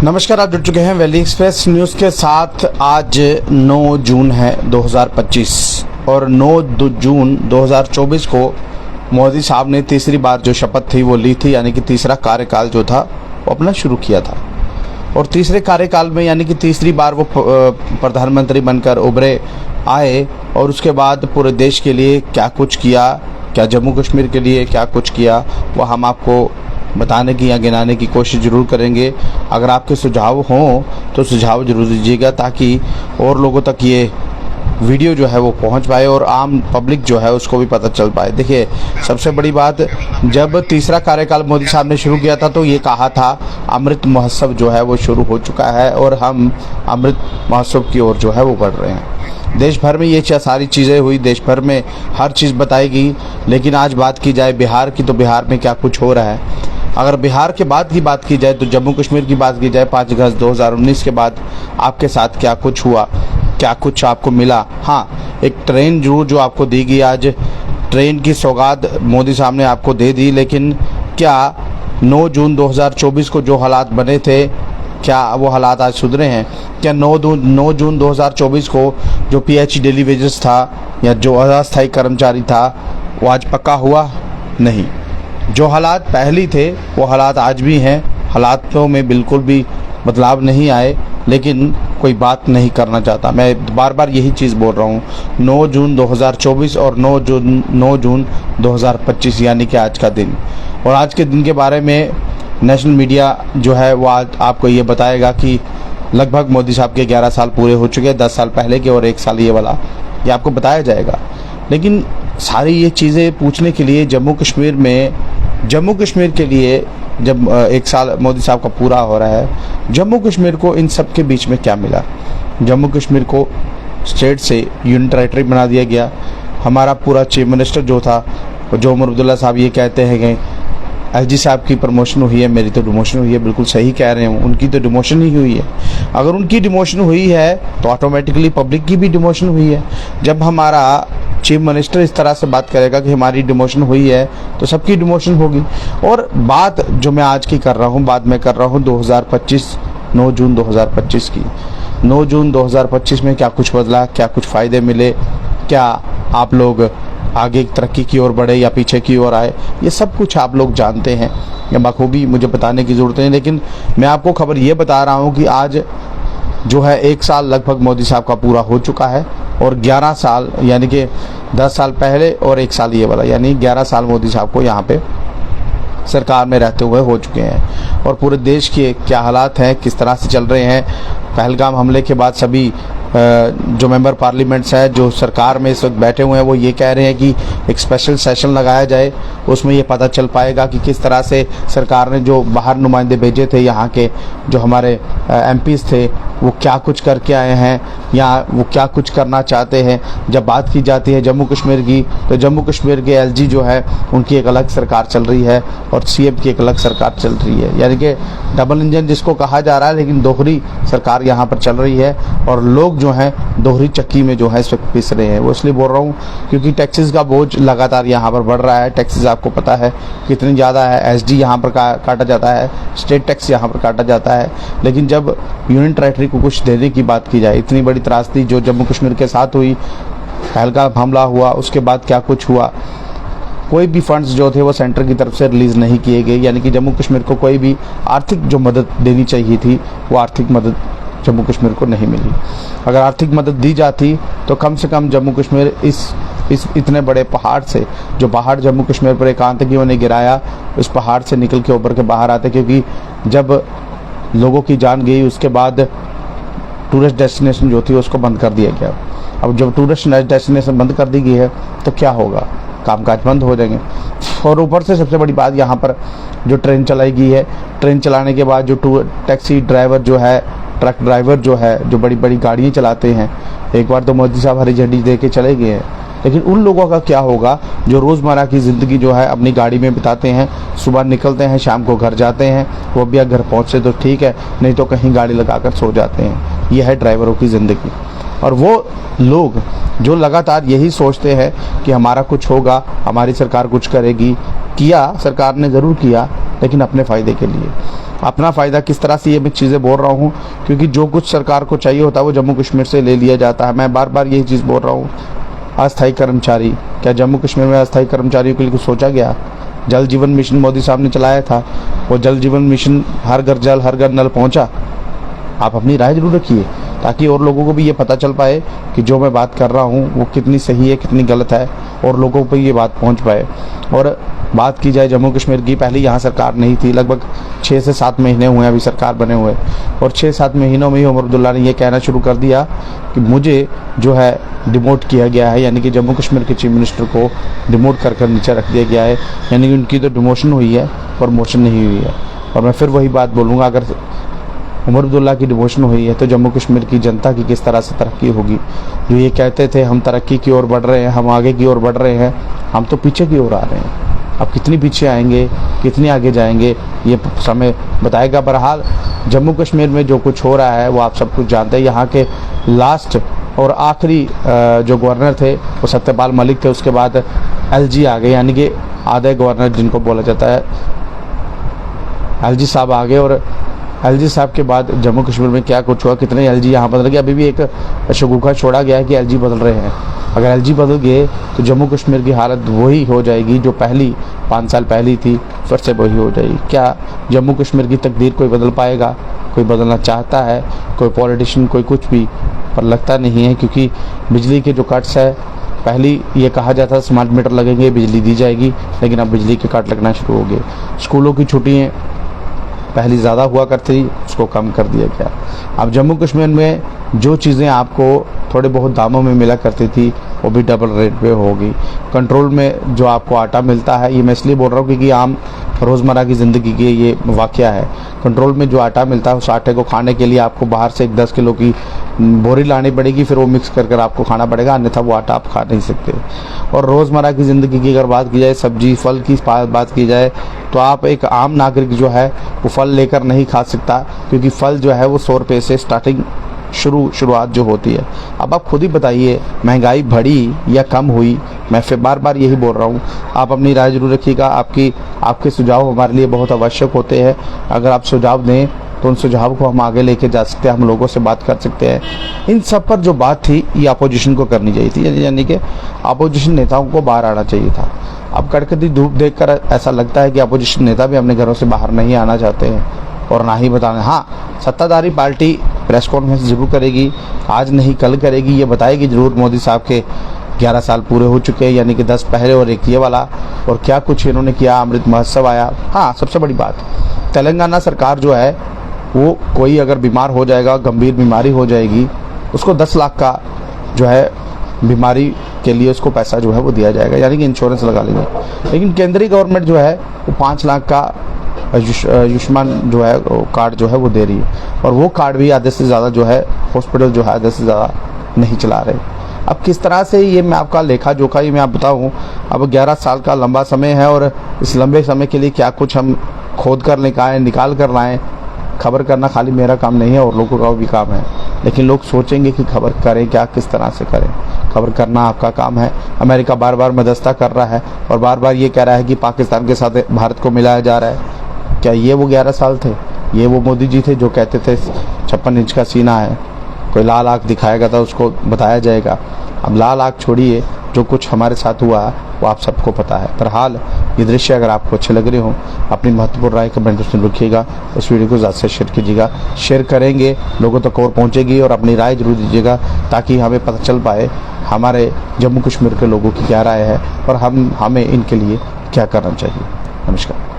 नमस्कार, आप जुड़ चुके हैं वैली एक्सप्रेस न्यूज़ के साथ। आज 9 जून है 2025 और 9 जून 2024 को मोदी साहब ने तीसरी बार जो शपथ थी वो ली थी, यानी कि तीसरा कार्यकाल जो था वो अपना शुरू किया था। और तीसरे कार्यकाल में यानी कि तीसरी बार वो प्रधानमंत्री बनकर उभरे आए और उसके बाद पूरे देश के लिए क्या कुछ किया, क्या जम्मू कश्मीर के लिए क्या कुछ किया, वो हम आपको बताने की या गिनाने की कोशिश ज़रूर करेंगे। अगर आपके सुझाव हों तो सुझाव ज़रूर दीजिएगा ताकि और लोगों तक ये वीडियो जो है वो पहुंच पाए और आम पब्लिक जो है उसको भी पता चल पाए। देखिए, सबसे बड़ी बात, जब तीसरा कार्यकाल मोदी साहब ने शुरू किया था तो ये कहा था अमृत महोत्सव जो है वो शुरू हो चुका है और हम अमृत महोत्सव की ओर जो है वो बढ़ रहे हैं। देश भर में ये सारी चीज़ें हुई, देश भर में हर चीज़ बताई गई। लेकिन आज बात की जाए बिहार की, तो बिहार में क्या कुछ हो रहा है। अगर बिहार के बाद की बात की जाए तो जम्मू कश्मीर की बात की जाए, 5 अगस्त 2019 के बाद आपके साथ क्या कुछ हुआ, क्या कुछ आपको मिला। हाँ, एक ट्रेन जरूर जो आपको दी गई, आज ट्रेन की सौगात मोदी साहब ने आपको दे दी। लेकिन क्या 9 जून 2024 को जो हालात बने थे, क्या वो हालात आज सुधरे हैं? क्या 9 जून 2024 को जो पीएच डेली वेजेस था या जो अस्थायी कर्मचारी था वो आज पक्का हुआ? नहीं। जो हालात पहले थे वो हालात आज भी हैं। हालातों में बिल्कुल भी बदलाव नहीं आए, लेकिन कोई बात नहीं करना चाहता। मैं बार बार यही चीज़ बोल रहा हूँ। 9 जून 2024 और 9 जून 2025 यानी कि आज का दिन। और आज के दिन के बारे में नेशनल मीडिया जो है वो आज आपको ये बताएगा कि लगभग मोदी साहब के 11 साल पूरे हो चुके हैं, 10 साल पहले के और 1 साल ये वाला, ये आपको बताया जाएगा। लेकिन सारी ये चीज़ें पूछने के लिए जम्मू कश्मीर के लिए जब 1 साल मोदी साहब का पूरा हो रहा है, जम्मू कश्मीर को इन सब के बीच में क्या मिला? जम्मू कश्मीर को स्टेट से यूनियन टेरिटरी बना दिया गया। हमारा पूरा चीफ मिनिस्टर जो था, जो उमर अब्दुल्ला साहब ये कहते हैं कि एलजी साहब की प्रमोशन हुई है, मेरी तो डिमोशन हुई है। बिल्कुल सही कह रहे हैं, उनकी तो डिमोशन ही हुई है। अगर उनकी डिमोशन हुई है तो ऑटोमेटिकली पब्लिक की भी डिमोशन हुई है। जब हमारा चीफ मिनिस्टर इस तरह से बात करेगा कि हमारी डिमोशन हुई है तो सबकी डिमोशन होगी। और बात जो मैं आज की कर रहा हूँ, बात मैं कर रहा हूँ 9 जून 2025 की। 9 जून 2025 में क्या कुछ बदला, क्या कुछ फ़ायदे मिले, क्या आप लोग आगे तरक्की की ओर बढ़े या पीछे की ओर आए, ये सब कुछ आप लोग जानते हैं, या बखूबी मुझे बताने की ज़रूरत नहीं। लेकिन मैं आपको खबर ये बता रहा हूँ कि आज जो है 1 साल लगभग मोदी साहब का पूरा हो चुका है और 11 साल यानी कि 10 साल पहले और 1 साल ये वाला, यानी 11 साल मोदी साहब को यहाँ पे सरकार में रहते हुए हो चुके हैं। और पूरे देश के क्या हालात हैं, किस तरह से चल रहे हैं। पहलगाम हमले के बाद सभी जो मेंबर पार्लियामेंट्स हैं, जो सरकार में इस वक्त बैठे हुए हैं, वो ये कह रहे हैं कि एक स्पेशल सेशन लगाया जाए, उसमें ये पता चल पाएगा कि किस तरह से सरकार ने जो बाहर नुमाइंदे भेजे थे, यहाँ के जो हमारे एमपीज़ थे, वो क्या कुछ करके आए हैं या वो क्या कुछ करना चाहते हैं। जब बात की जाती है जम्मू कश्मीर की, तो जम्मू कश्मीर के एलजी जो है उनकी एक अलग सरकार चल रही है और सीएम की एक अलग सरकार चल रही है, यानी कि डबल इंजन जिसको कहा जा रहा है, लेकिन दोहरी सरकार यहाँ पर चल रही है। और लोग जो हैं दोहरी चक्की में जो है इस वक्त पिस रहे हैं। वो इसलिए बोल रहा हूँ क्योंकि टैक्सेस का बोझ लगातार यहाँ पर बढ़ रहा है। टैक्सेस आपको पता है कितनी ज़्यादा है। एसडी यहाँ पर काटा जाता है, स्टेट टैक्स यहाँ पर काटा जाता है। लेकिन जब यूनियन टेरिटरी को कुछ देने की बात की जाए, इतनी बड़ी त्रासदी जो जम्मू कश्मीर के साथ हुई, पहलगाम हमला हुआ, उसके बाद क्या कुछ हुआ, कोई भी फंड्स जो थे वो सेंटर की तरफ से रिलीज़ नहीं किए गए। यानी कि जम्मू कश्मीर को कोई भी आर्थिक जो मदद देनी चाहिए थी, वो आर्थिक मदद जम्मू कश्मीर को नहीं मिली। अगर आर्थिक मदद दी जाती तो कम से कम जम्मू कश्मीर इस इतने बड़े पहाड़ से, जो पहाड़ जम्मू कश्मीर पर एक आतंकियों ने गिराया, उस पहाड़ से निकल के उभर के बाहर आते। क्योंकि जब लोगों की जान गई उसके बाद टूरिस्ट डेस्टिनेशन जो थी उसको बंद कर दिया गया। अब जब टूरिस्ट डेस्टिनेशन बंद कर दी गई है तो क्या होगा? कामकाज बंद हो जाएंगे। और ऊपर से सबसे बड़ी बात, यहाँ पर जो ट्रेन चलाई गई है, ट्रेन चलाने के बाद जो टैक्सी ड्राइवर जो है, ट्रक ड्राइवर जो है, जो बड़ी बड़ी गाड़ियाँ चलाते हैं, एक बार तो मोदी साहब हरी झंडी दे के चले गए हैं, लेकिन उन लोगों का क्या होगा जो रोज़मर्रा की ज़िंदगी जो है अपनी गाड़ी में बिताते हैं, सुबह निकलते हैं, शाम को घर जाते हैं। वो भी अगर घर पहुँचे तो ठीक है, नहीं तो कहीं गाड़ी लगाकर सो जाते हैं। यह है ड्राइवरों की ज़िंदगी। और वो लोग जो लगातार यही सोचते हैं कि हमारा कुछ होगा, हमारी सरकार कुछ करेगी, किया सरकार ने ज़रूर किया, लेकिन अपने फ़ायदे के लिए। अपना फ़ायदा किस तरह से ये मैं चीज़ें बोल रहा हूँ, क्योंकि जो कुछ सरकार को चाहिए होता है वो जम्मू कश्मीर से ले लिया जाता है। मैं बार बार यही चीज़ बोल रहा हूँ। अस्थायी कर्मचारी, क्या जम्मू कश्मीर में अस्थायी कर्मचारियों के लिए कुछ सोचा गया? जल जीवन मिशन मोदी साहब ने चलाया था, वो जल जीवन मिशन हर घर जल हर घर नल पहुँचा? आप अपनी राय जरूर रखिए, ताकि और लोगों को भी ये पता चल पाए कि जो मैं बात कर रहा हूँ वो कितनी सही है कितनी गलत है, और लोगों पर ये बात पहुँच पाए। और बात की जाए जम्मू कश्मीर की, पहले यहाँ सरकार नहीं थी, लगभग 6 से 7 महीने हुए अभी सरकार बने हुए, और 6-7 महीनों में ही उमर अब्दुल्ला ने ये कहना शुरू कर दिया कि मुझे जो है डिमोट किया गया है, यानी कि जम्मू कश्मीर के चीफ मिनिस्टर को डिमोट कर नीचे रख दिया गया है। यानी कि उनकी तो डिमोशन हुई है, प्रमोशन नहीं हुई है। और मैं फिर वही बात बोलूँगा, अगर उमर अब्दुल्ला की डिमोशन हुई है तो जम्मू कश्मीर की जनता की किस तरह से तरक्की होगी? जो ये कहते थे हम तरक्की की ओर बढ़ रहे हैं, हम आगे की ओर बढ़ रहे हैं, हम तो पीछे की ओर आ रहे हैं। अब कितनी पीछे आएंगे, कितनी आगे जाएंगे, ये समय बताएगा। बहरहाल जम्मू कश्मीर में जो कुछ हो रहा है वो आप सब कुछ जानते हैं। यहाँ के लास्ट और आखिरी जो गवर्नर थे वो सत्यपाल मलिक थे, उसके बाद एलजी आ गए, यानी कि आधे गवर्नर जिनको बोला जाता है, एलजी साहब आ गए। और एलजी साहब के बाद जम्मू कश्मीर में क्या कुछ हुआ, कितने एलजी यहाँ बदल गए। अभी भी एक शगुफा छोड़ा गया है कि एलजी बदल रहे हैं। अगर एलजी बदल गए तो जम्मू कश्मीर की हालत वही हो जाएगी जो पहली 5 साल पहली थी, फिर से वही हो जाएगी। क्या जम्मू कश्मीर की तकदीर कोई बदल पाएगा? कोई बदलना चाहता है, कोई पॉलिटिशियन, कोई कुछ भी, पर लगता नहीं है। क्योंकि बिजली के जो कट्स है, पहली ये कहा जाता था स्मार्ट मीटर लगेंगे बिजली दी जाएगी, लेकिन अब बिजली के कट लगना शुरू हो गए। स्कूलों की छुट्टियाँ पहले ज़्यादा हुआ करती थी, उसको कम कर दिया गया। अब जम्मू कश्मीर में जो चीज़ें आपको थोड़े बहुत दामों में मिला करती थी वो भी डबल रेट पे होगी। कंट्रोल में जो आपको आटा मिलता है, ये मैं इसलिए बोल रहा हूँ क्योंकि आम रोज़मर्रा की ज़िंदगी के ये वाक़या है। कंट्रोल में जो आटा मिलता है उस आटे को खाने के लिए आपको बाहर से एक 10 किलो की बोरी लानी पड़ेगी, फिर वो मिक्स कर कर आपको खाना पड़ेगा, अन्यथा वो आटा आप खा नहीं सकते। और रोज़मर्रा की ज़िंदगी की अगर बात की जाए, सब्जी फल की बात की जाए, तो आप एक आम नागरिक जो है वो फल लेकर नहीं खा सकता, क्योंकि फल जो है वो 100 रुपये से स्टार्टिंग शुरुआत जो होती है। अब आप खुद ही बताइए, महंगाई बढ़ी या कम हुई? मैं फिर बार बार यही बोल रहा हूँ, आप अपनी राय जरूर रखिएगा। आपके सुझाव हमारे लिए बहुत आवश्यक होते हैं। अगर आप सुझाव दें तो उन सुझाव को हम आगे लेके जा सकते हैं, हम लोगों से बात कर सकते हैं। इन सब पर जो बात थी ये अपोजिशन को करनी चाहिए थी, यानी कि अपोजिशन नेताओं को बाहर आना चाहिए था। अब कड़कती धूप देखकर ऐसा लगता है कि अपोजिशन नेता भी अपने घरों से बाहर नहीं आना चाहते हैं और ना ही बताना। हाँ, सत्ताधारी पार्टी प्रेस कॉन्फ्रेंस जरूर करेगी, आज नहीं कल करेगी, ये बताएगी जरूर मोदी साहब के 11 साल पूरे हो चुके हैं, यानी कि 10 पहले और एक ये वाला, और क्या कुछ इन्होंने किया, अमृत महोत्सव आया। हाँ, सबसे बड़ी बात, तेलंगाना सरकार जो है वो कोई अगर बीमार हो जाएगा, गंभीर बीमारी हो जाएगी, उसको 10 लाख का जो है बीमारी के लिए उसको पैसा जो है वो दिया जाएगा, यानी कि इंश्योरेंस लगा लेंगे। लेकिन केंद्रीय गवर्नमेंट जो है वो 5 लाख का आयुष्मान जो है कार्ड जो है वो दे रही है, और वो कार्ड भी आधे से ज़्यादा जो है हॉस्पिटल जो है आधे से ज़्यादा नहीं चला रहे। अब किस तरह से ये मैं आपका लेखा जोखा ये मैं आप बताऊँ। अब 11 साल का लंबा समय है, और इस लंबे समय के लिए क्या कुछ हम खोद कर लेकर निकाल कर लाएँ। खबर करना खाली मेरा काम नहीं है और लोगों का भी काम है, लेकिन लोग सोचेंगे कि खबर करें क्या, किस तरह से करें। खबर करना आपका काम है। अमेरिका बार बार मध्यस्थता कर रहा है और बार बार ये कह रहा है कि पाकिस्तान के साथ भारत को मिलाया जा रहा है। क्या ये वो 11 साल थे? ये वो मोदी जी थे जो कहते थे 56 इंच का सीना है, कोई लाल आँख दिखाएगा था उसको बताया जाएगा। अब लाल आँख छोड़िए, जो कुछ हमारे साथ हुआ वो आप सबको पता है। बहरहाल ये दृश्य अगर आपको अच्छे लग रहे हो, अपनी महत्वपूर्ण राय कमेंट में रखिएगा। इस वीडियो को ज़्यादा से शेयर कीजिएगा, शेयर करेंगे लोगों तक और पहुँचेगी, और अपनी राय जरूर दीजिएगा ताकि हमें पता चल पाए हमारे जम्मू कश्मीर के लोगों की क्या राय है और हमें इनके लिए क्या करना चाहिए। नमस्कार।